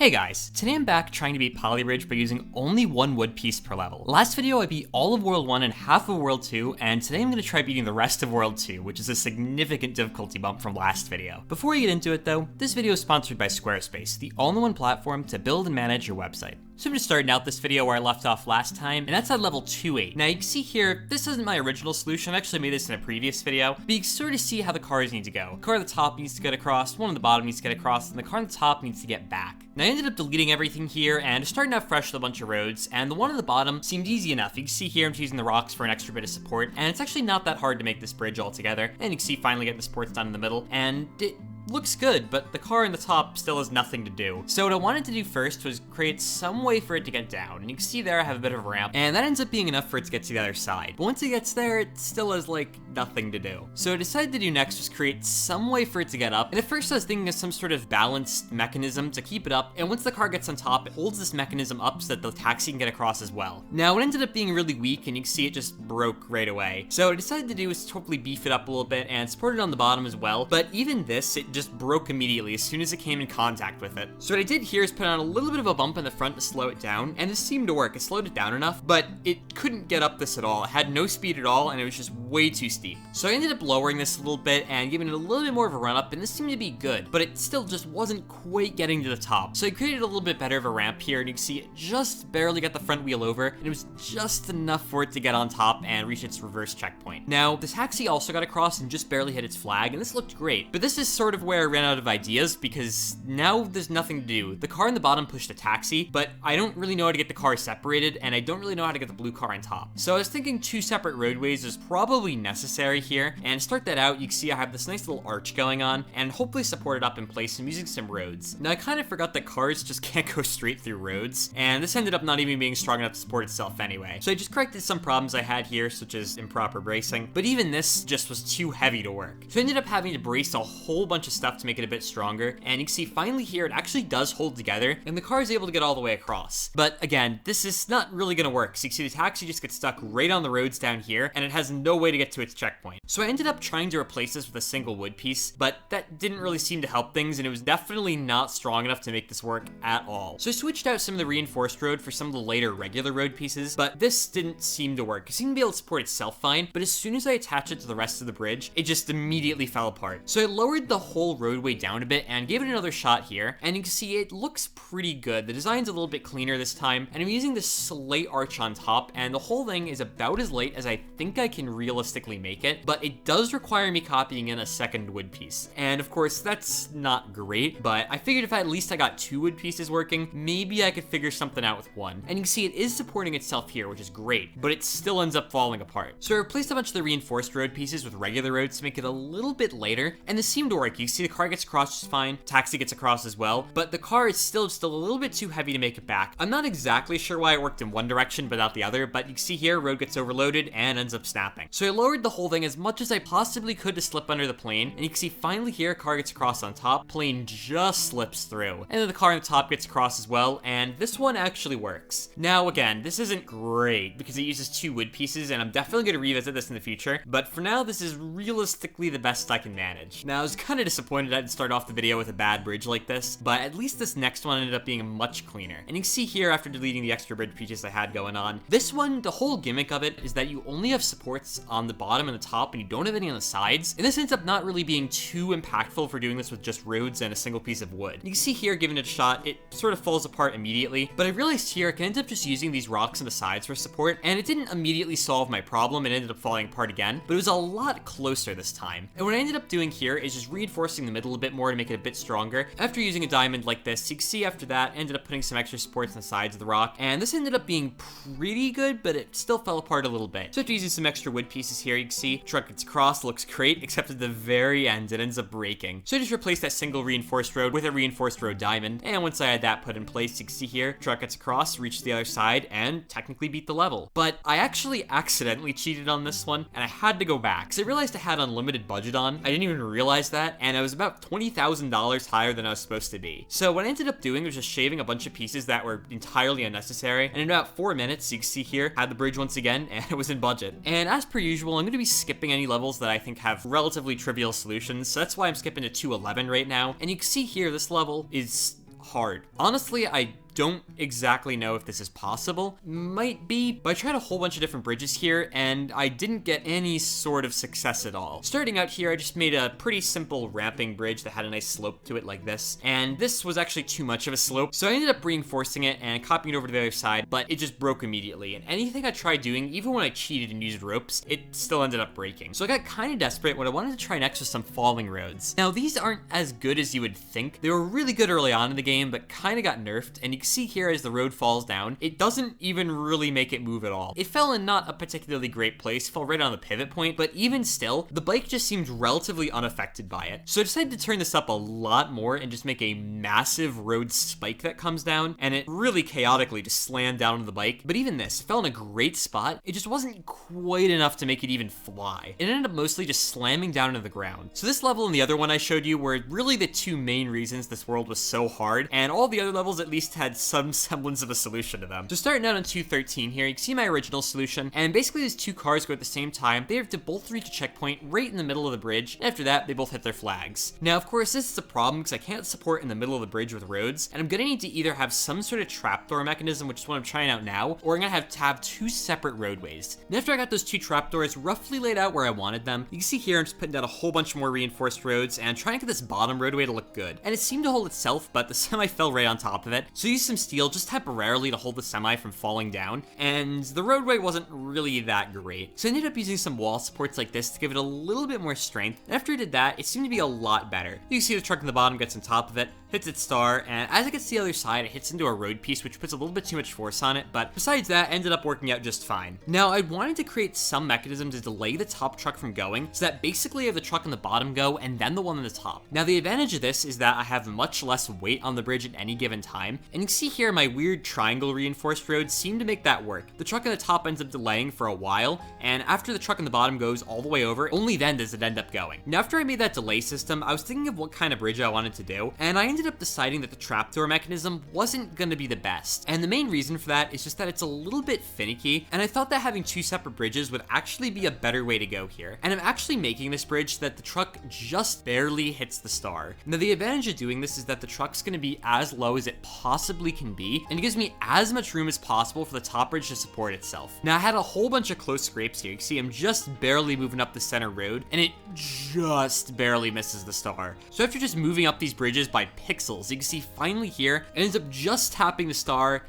Hey guys, today I'm back trying to beat Polybridge by using only one wood piece per level. Last video I beat all of World 1 and half of World 2, and today I'm going to try beating the rest of World 2, which is a significant difficulty bump from last video. Before we get into it though, this video is sponsored by Squarespace, the all-in-one platform to build and manage your website. So I'm just starting out this video where I left off last time, and that's at level 2.8. Now you can see here, this isn't my original solution, I actually made this in a previous video, but you can sort of see how the cars need to go. The car at the top needs to get across, one on the bottom needs to get across, and the car on the top needs to get back. Now I ended up deleting everything here and starting out fresh with a bunch of roads, and the one on the bottom seemed easy enough. You can see here I'm using the rocks for an extra bit of support, and it's actually not that hard to make this bridge altogether. And you can see finally getting the supports done in the middle, and it looks good, but the car in the top still has nothing to do. So what I wanted to do first was create some way for it to get down, and you can see there I have a bit of a ramp, and that ends up being enough for it to get to the other side. But once it gets there, it still has like nothing to do. So what I decided to do next was create some way for it to get up, and at first I was thinking of some sort of balanced mechanism to keep it up, and once the car gets on top, it holds this mechanism up so that the taxi can get across as well. Now it ended up being really weak, and you can see it just broke right away. So what I decided to do was hopefully beef it up a little bit and support it on the bottom as well, but even this, it just broke immediately as soon as it came in contact with it. So what I did here is put on a little bit of a bump in the front to slow it down, and this seemed to work. It slowed it down enough, but it couldn't get up this at all. It had no speed at all, and it was just way too steep. So I ended up lowering this a little bit and giving it a little bit more of a run up, and this seemed to be good, but it still just wasn't quite getting to the top. So I created a little bit better of a ramp here, and you can see it just barely got the front wheel over, and it was just enough for it to get on top and reach its reverse checkpoint. Now, the taxi also got across and just barely hit its flag, and this looked great, but this is sort of where I ran out of ideas because now there's nothing to do. The car in the bottom pushed a taxi, but I don't really know how to get the cars separated, and I don't really know how to get the blue car on top. So I was thinking two separate roadways is probably necessary here, and to start that out, you can see I have this nice little arch going on, and hopefully support it up in place. I'm using some roads. Now I kind of forgot that cars just can't go straight through roads, and this ended up not even being strong enough to support itself anyway. So I just corrected some problems I had here, such as improper bracing, but even this just was too heavy to work. So I ended up having to brace a whole bunch of stuff to make it a bit stronger, and you can see finally here it actually does hold together, and the car is able to get all the way across. But again, this is not really gonna work. So you can see the taxi just gets stuck right on the roads down here, and it has no way to get to its checkpoint. So I ended up trying to replace this with a single wood piece, but that didn't really seem to help things, and it was definitely not strong enough to make this work at all. So I switched out some of the reinforced road for some of the later regular road pieces, but this didn't seem to work. It seemed to be able to support itself fine, but as soon as I attached it to the rest of the bridge, it just immediately fell apart. So I lowered the whole roadway down a bit and gave it another shot here, and you can see it looks pretty good. The design's a little bit cleaner this time, and I'm using this slate arch on top, and the whole thing is about as light as I think I can realistically make it, but it does require me copying in a second wood piece. And of course, that's not great, but I figured if at least I got two wood pieces working, maybe I could figure something out with one. And you can see it is supporting itself here, which is great, but it still ends up falling apart. So I replaced a bunch of the reinforced road pieces with regular roads to make it a little bit lighter, and this seemed to work. You see the car gets across just fine, taxi gets across as well, but the car is still just a little bit too heavy to make it back. I'm not exactly sure why it worked in one direction but not the other, but you can see here road gets overloaded and ends up snapping. So I lowered the whole thing as much as I possibly could to slip under the plane, and you can see finally here car gets across on top, plane just slips through, and then the car on the top gets across as well, and this one actually works. Now again, this isn't great because it uses two wood pieces, and I'm definitely going to revisit this in the future, but for now this is realistically the best I can manage. Now I was kind of disappointed I didn't start off the video with a bad bridge like this, but at least this next one ended up being much cleaner. And you can see here after deleting the extra bridge pieces I had going on, this one, the whole gimmick of it is that you only have supports on the bottom and the top and you don't have any on the sides, and this ends up not really being too impactful for doing this with just roads and a single piece of wood. You can see here, giving it a shot, it sort of falls apart immediately, but I realized here I can end up just using these rocks on the sides for support, and it didn't immediately solve my problem. It ended up falling apart again, but it was a lot closer this time. And what I ended up doing here is just reinforcing the middle a bit more to make it a bit stronger. After using a diamond like this, you can see after that, ended up putting some extra supports on the sides of the rock, and this ended up being pretty good, but it still fell apart a little bit. So after using some extra wood pieces here, you can see truck gets across, looks great, except at the very end, it ends up breaking. So I just replaced that single reinforced road with a reinforced road diamond, and once I had that put in place, you can see here, truck gets across, reached the other side, and technically beat the level. But I actually accidentally cheated on this one, and I had to go back, because I realized I had unlimited budget on. I didn't even realize that, and I was about $20,000 higher than I was supposed to be. So what I ended up doing was just shaving a bunch of pieces that were entirely unnecessary, and in about 4 minutes, you can see here, had the bridge once again, and it was in budget. And as per usual, I'm going to be skipping any levels that I think have relatively trivial solutions, so that's why I'm skipping to 211 right now. And you can see here, this level is hard. Honestly, I don't exactly know if this is possible. Might be, but I tried a whole bunch of different bridges here, and I didn't get any sort of success at all. Starting out here, I just made a pretty simple ramping bridge that had a nice slope to it like this, and this was actually too much of a slope, so I ended up reinforcing it and copying it over to the other side, but it just broke immediately, and anything I tried doing, even when I cheated and used ropes, it still ended up breaking. So I got kind of desperate. What I wanted to try next was some falling roads. Now, these aren't as good as you would think. They were really good early on in the game, but kind of got nerfed, and you can see here as the road falls down, it doesn't even really make it move at all. It fell in not a particularly great place, fell right on the pivot point, but even still, the bike just seemed relatively unaffected by it. So I decided to turn this up a lot more and just make a massive road spike that comes down, and it really chaotically just slammed down onto the bike. But even this, it fell in a great spot. It just wasn't quite enough to make it even fly. It ended up mostly just slamming down into the ground. So this level and the other one I showed you were really the two main reasons this world was so hard, and all the other levels at least had some semblance of a solution to them. So starting out on 213 here, you can see my original solution, and basically these two cars go at the same time. They have to both reach a checkpoint right in the middle of the bridge, and after that, they both hit their flags. Now, of course, this is a problem because I can't support in the middle of the bridge with roads, and I'm gonna need to either have some sort of trapdoor mechanism, which is what I'm trying out now, or I'm gonna have to have two separate roadways. And after I got those two trapdoors roughly laid out where I wanted them, you can see here I'm just putting down a whole bunch more reinforced roads and trying to get this bottom roadway to look good. And it seemed to hold itself, but the semi fell right on top of it. So I used some steel just temporarily to hold the semi from falling down, and the roadway wasn't really that great. So I ended up using some wall supports like this to give it a little bit more strength, and after I did that, it seemed to be a lot better. You can see the truck in the bottom gets on top of it, hits its star, and as it gets to the other side, it hits into a road piece, which puts a little bit too much force on it, but besides that, ended up working out just fine. Now, I wanted to create some mechanism to delay the top truck from going, so that basically I have the truck on the bottom go, and then the one on the top. Now, the advantage of this is that I have much less weight on the bridge at any given time, and you can see here my weird triangle reinforced roads seem to make that work. The truck on the top ends up delaying for a while, and after the truck on the bottom goes all the way over, only then does it end up going. Now, after I made that delay system, I was thinking of what kind of bridge I wanted to do, and I ended up deciding that the trapdoor mechanism wasn't going to be the best. And the main reason for that is just that it's a little bit finicky, and I thought that having two separate bridges would actually be a better way to go here. And I'm actually making this bridge so that the truck just barely hits the star. Now, the advantage of doing this is that the truck's going to be as low as it possibly can be, and it gives me as much room as possible for the top bridge to support itself. Now, I had a whole bunch of close scrapes here. You can see I'm just barely moving up the center road, and it just barely misses the star. So after just moving up these bridges by pixels, you can see finally here, it ends up just tapping the star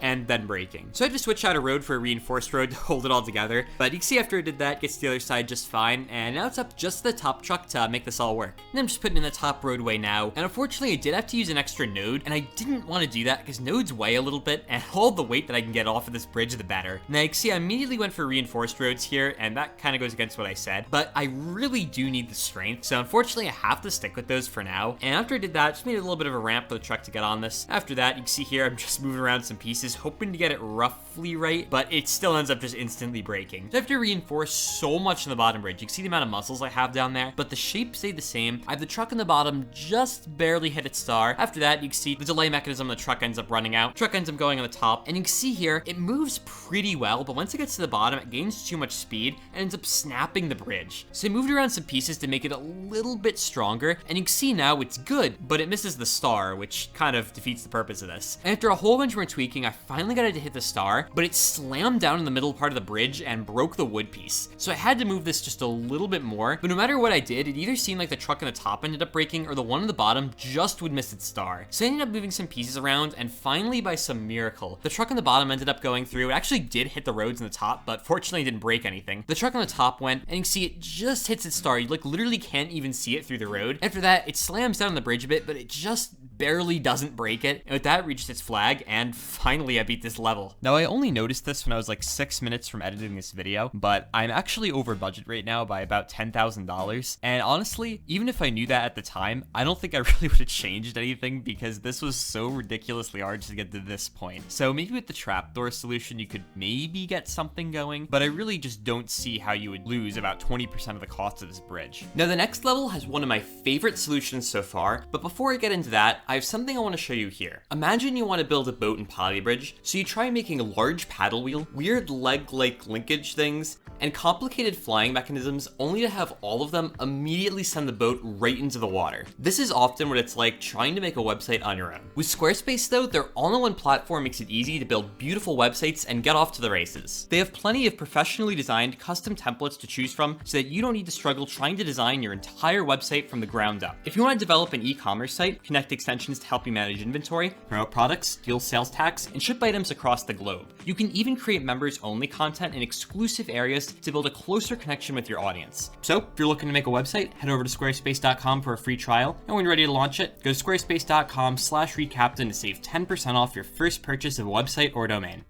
and then breaking. So I had to switch out a road for a reinforced road to hold it all together, but you can see after I did that, it gets to the other side just fine, and now it's up just the top truck to make this all work. And I'm just putting in the top roadway now, and unfortunately I did have to use an extra node, and I didn't want to do that because nodes weigh a little bit, and all the weight that I can get off of this bridge, the better. Now you can see I immediately went for reinforced roads here, and that kind of goes against what I said, but I really do need the strength, so unfortunately I have to stick with those for now. And after I did that, just made a little bit of a ramp for the truck to get on this. After that, you can see here I'm just moving around some pieces, hoping to get it roughly right, but it still ends up just instantly breaking. So I have to reinforce so much in the bottom bridge. You can see the amount of muscles I have down there, but the shape stayed the same. I have the truck in the bottom just barely hit its star. After that, you can see the delay mechanism of the truck ends up running out. Truck ends up going on the top, and you can see here, it moves pretty well, but once it gets to the bottom, it gains too much speed and ends up snapping the bridge. So I moved around some pieces to make it a little bit stronger, and you can see now it's good, but it misses the star, which kind of defeats the purpose of this. And after a whole bunch more tweaking, I finally got it to hit the star, but it slammed down in the middle part of the bridge and broke the wood piece. So I had to move this just a little bit more, but no matter what I did, it either seemed like the truck on the top ended up breaking or the one on the bottom just would miss its star. So I ended up moving some pieces around, and finally, by some miracle, the truck on the bottom ended up going through. It actually did hit the roads on the top, but fortunately it didn't break anything. The truck on the top went, and you can see it just hits its star. You literally can't even see it through the road. After that, it slams down on the bridge a bit, but it just barely doesn't break it. And with that, it reached its flag, and finally I beat this level. Now, I only noticed this when I was like 6 minutes from editing this video, but I'm actually over budget right now by about $10,000. And honestly, even if I knew that at the time, I don't think I really would have changed anything because this was so ridiculously hard to get to this point. So maybe with the trapdoor solution, you could maybe get something going, but I really just don't see how you would lose about 20% of the cost of this bridge. Now, the next level has one of my favorite solutions so far, but before I get into that, I have something I want to show you here. Imagine you want to build a boat in Polybridge, so you try making a large paddle wheel, weird leg-like linkage things, and complicated flying mechanisms only to have all of them immediately send the boat right into the water. This is often what it's like trying to make a website on your own. With Squarespace though, their all-in-one platform makes it easy to build beautiful websites and get off to the races. They have plenty of professionally designed custom templates to choose from so that you don't need to struggle trying to design your entire website from the ground up. If you want to develop an e-commerce site, connect extensions to help you manage inventory, promote products, deal sales tax, and ship items across the globe. You can even create members-only content in exclusive areas to build a closer connection with your audience. So, if you're looking to make a website, head over to squarespace.com for a free trial, and when you're ready to launch it, go to squarespace.com/readcaptain to save 10% off your first purchase of a website or domain.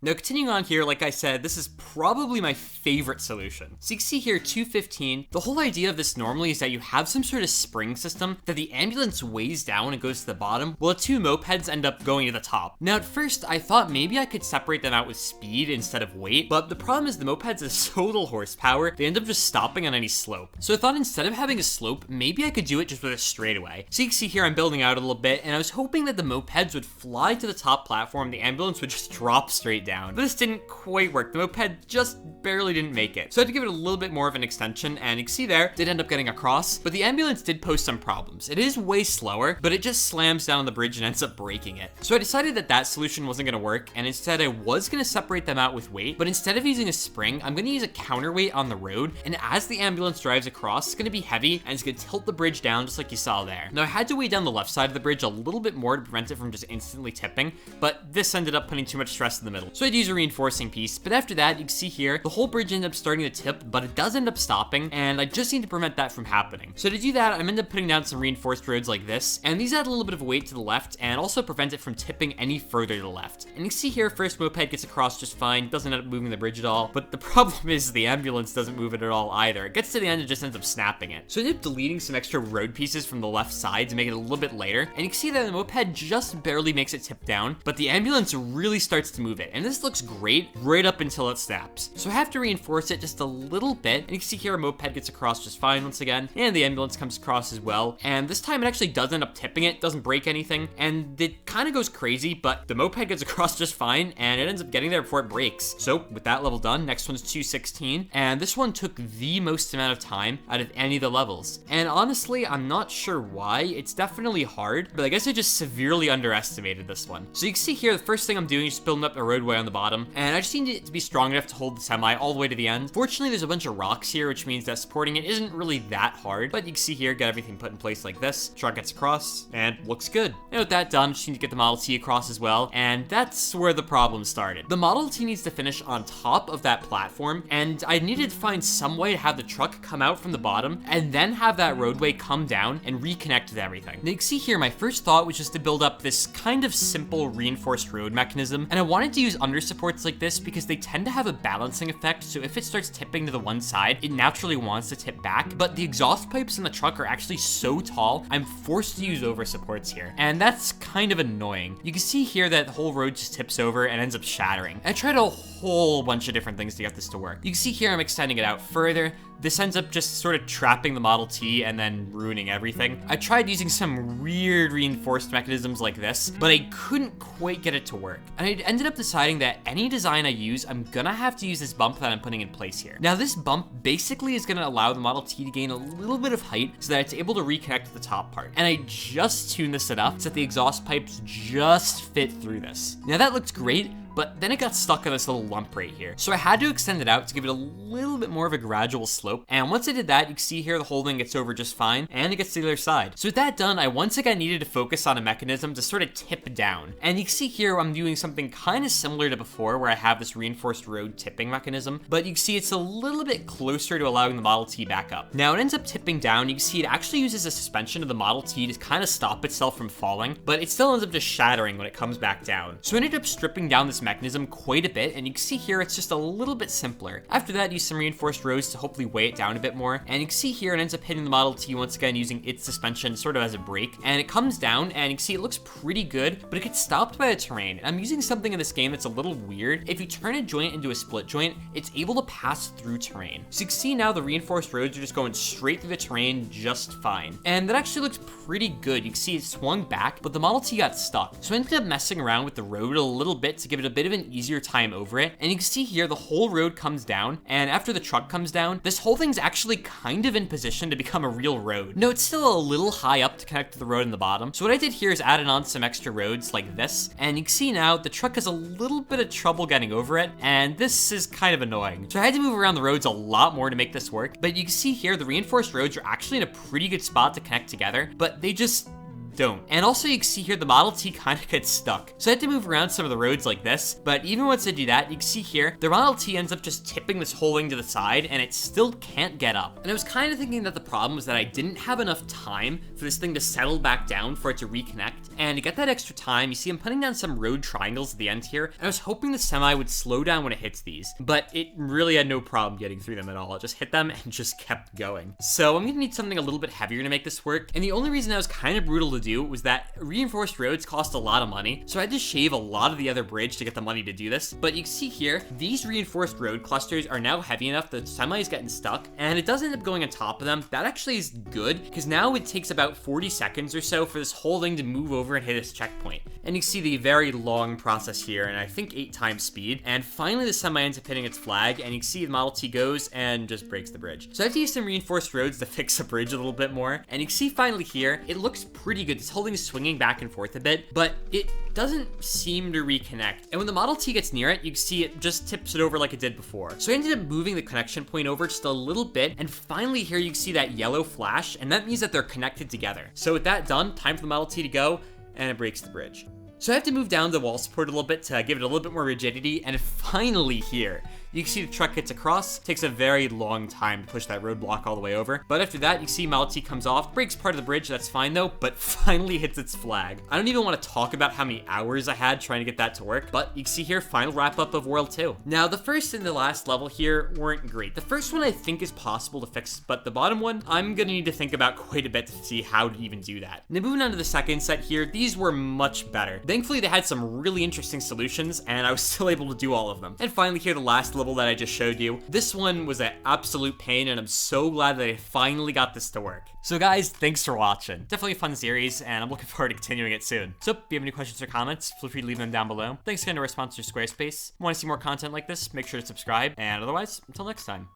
Now, continuing on here, like I said, this is probably my favorite solution. So you can see here, 215, the whole idea of this normally is that you have some sort of spring system that the ambulance weighs down and goes to the bottom, while the two mopeds end up going to the top. Now, at first, I thought maybe I could separate them out with speed instead of weight, but the problem is the mopeds have so little horsepower, they end up just stopping on any slope. So I thought instead of having a slope, maybe I could do it just with a straightaway. So you can see here, I'm building out a little bit, and I was hoping that the mopeds would fly to the top platform, the ambulance would just drop straight down. But this didn't quite work. The moped just barely didn't make it. So I had to give it a little bit more of an extension, and you can see there, did end up getting across, but the ambulance did pose some problems. It is way slower, but it just slams down on the bridge and ends up breaking it. So I decided that that solution wasn't gonna work, and instead I was gonna separate them out with weight, but instead of using a spring, I'm gonna use a counterweight on the road, and as the ambulance drives across, it's gonna be heavy, and it's gonna tilt the bridge down just like you saw there. Now I had to weigh down the left side of the bridge a little bit more to prevent it from just instantly tipping, but this ended up putting too much stress in the middle. So I'd use a reinforcing piece, but after that, you can see here, the whole bridge ended up starting to tip, but it does end up stopping, and I just need to prevent that from happening. So to do that, I'm ended up putting down some reinforced roads like this, and these add a little bit of weight to the left, and also prevent it from tipping any further to the left. And you can see here, first moped gets across just fine, doesn't end up moving the bridge at all, but the problem is the ambulance doesn't move it at all either. It gets to the end and just ends up snapping it. So I ended up deleting some extra road pieces from the left side to make it a little bit lighter, and you can see that the moped just barely makes it tip down, but the ambulance really starts to move it, and this looks great right up until it snaps. So I have to reinforce it just a little bit, and you can see here a moped gets across just fine once again, and the ambulance comes across as well, and this time it actually does end up tipping it, doesn't break anything, and it kind of goes crazy, but the moped gets across just fine, and it ends up getting there before it breaks. So with that level done, next one's 216, and this one took the most amount of time out of any of the levels, and honestly, I'm not sure why. It's definitely hard, but I guess I just severely underestimated this one. So you can see here, the first thing I'm doing is just building up a roadway on the bottom, and I just need it to be strong enough to hold the semi all the way to the end. Fortunately, there's a bunch of rocks here, which means that supporting it isn't really that hard, but you can see here, got everything put in place like this. Truck gets across, and looks good. And with that done, just need to get the Model T across as well, and that's where the problem started. The Model T needs to finish on top of that platform, and I needed to find some way to have the truck come out from the bottom, and then have that roadway come down and reconnect with everything. Now you can see here, my first thought was just to build up this kind of simple reinforced road mechanism, and I wanted to use under supports like this because they tend to have a balancing effect, so if it starts tipping to the one side, it naturally wants to tip back, but the exhaust pipes in the truck are actually so tall, I'm forced to use over supports here, and that's kind of annoying. You can see here that the whole road just tips over and ends up shattering. I tried a whole bunch of different things to get this to work. You can see here I'm extending it out further. This ends up just sort of trapping the Model T and then ruining everything. I tried using some weird reinforced mechanisms like this, but I couldn't quite get it to work. And I ended up deciding that any design I use, I'm gonna have to use this bump that I'm putting in place here. Now this bump basically is gonna allow the Model T to gain a little bit of height so that it's able to reconnect to the top part. And I just tuned this enough so that the exhaust pipes just fit through this. Now that looks great, but then it got stuck on this little lump right here. So I had to extend it out to give it a little bit more of a gradual slope. And once I did that, you can see here the whole thing gets over just fine, and it gets to the other side. So with that done, I once again needed to focus on a mechanism to sort of tip down. And you can see here I'm doing something kind of similar to before, where I have this reinforced road tipping mechanism, but you can see it's a little bit closer to allowing the Model T back up. Now it ends up tipping down. You can see it actually uses a suspension of the Model T to kind of stop itself from falling, but it still ends up just shattering when it comes back down. So I ended up stripping down this mechanism quite a bit, and you can see here it's just a little bit simpler. After that, use some reinforced roads to hopefully weigh it down a bit more, and you can see here it ends up hitting the Model T once again using its suspension sort of as a brake, and it comes down, and you can see it looks pretty good, but it gets stopped by the terrain. And I'm using something in this game that's a little weird. If you turn a joint into a split joint, it's able to pass through terrain. So you can see now the reinforced roads are just going straight through the terrain just fine. And that actually looks pretty good. You can see it swung back, but the Model T got stuck. So I ended up messing around with the road a little bit to give it a bit of an easier time over it. And you can see here the whole road comes down, and after the truck comes down, this whole thing's actually kind of in position to become a real road. No, it's still a little high up to connect to the road in the bottom. So what I did here is added on some extra roads like this, and you can see now the truck has a little bit of trouble getting over it, and this is kind of annoying. So I had to move around the roads a lot more to make this work, but you can see here the reinforced roads are actually in a pretty good spot to connect together, but they just don't. And also you can see here the Model T kind of gets stuck. So I had to move around some of the roads like this, but even once I do that, you can see here, the Model T ends up just tipping this whole thing to the side, and it still can't get up. And I was kind of thinking that the problem was that I didn't have enough time for this thing to settle back down for it to reconnect. And to get that extra time, you see I'm putting down some road triangles at the end here, and I was hoping the semi would slow down when it hits these, but it really had no problem getting through them at all. It just hit them and just kept going. So I'm gonna need something a little bit heavier to make this work, and the only reason that was kind of brutal to do was that reinforced roads cost a lot of money, so I had to shave a lot of the other bridge to get the money to do this. But you can see here, these reinforced road clusters are now heavy enough that the semi is getting stuck, and it does end up going on top of them. That actually is good, because now it takes about 40 seconds or so for this whole thing to move over and hit its checkpoint. And you can see the very long process here, and I think 8 times speed, and finally the semi ends up hitting its flag, and you can see the Model T goes and just breaks the bridge. So I have to use some reinforced roads to fix the bridge a little bit more, and you can see finally here, it looks pretty good. This whole thing is swinging back and forth a bit, but it doesn't seem to reconnect. And when the Model T gets near it, you can see it just tips it over like it did before. So I ended up moving the connection point over just a little bit, and finally here you can see that yellow flash, and that means that they're connected together. So with that done, time for the Model T to go, and it breaks the bridge. So I have to move down the wall support a little bit to give it a little bit more rigidity, and finally here, you can see the truck gets across. It takes a very long time to push that roadblock all the way over. But after that, you see Model T comes off, breaks part of the bridge, that's fine though, but finally hits its flag. I don't even want to talk about how many hours I had trying to get that to work, but you can see here, final wrap up of World 2. Now, the first and the last level here weren't great. The first one I think is possible to fix, but the bottom one, I'm gonna need to think about quite a bit to see how to even do that. Now, moving on to the second set here, these were much better. Thankfully, they had some really interesting solutions, and I was still able to do all of them. And finally here, the last level that I just showed you. This one was an absolute pain, and I'm so glad that I finally got this to work. So guys, thanks for watching. Definitely a fun series, and I'm looking forward to continuing it soon. So if you have any questions or comments, feel free to leave them down below. Thanks again to our sponsor, Squarespace. Want to see more content like this? Make sure to subscribe, and otherwise, until next time.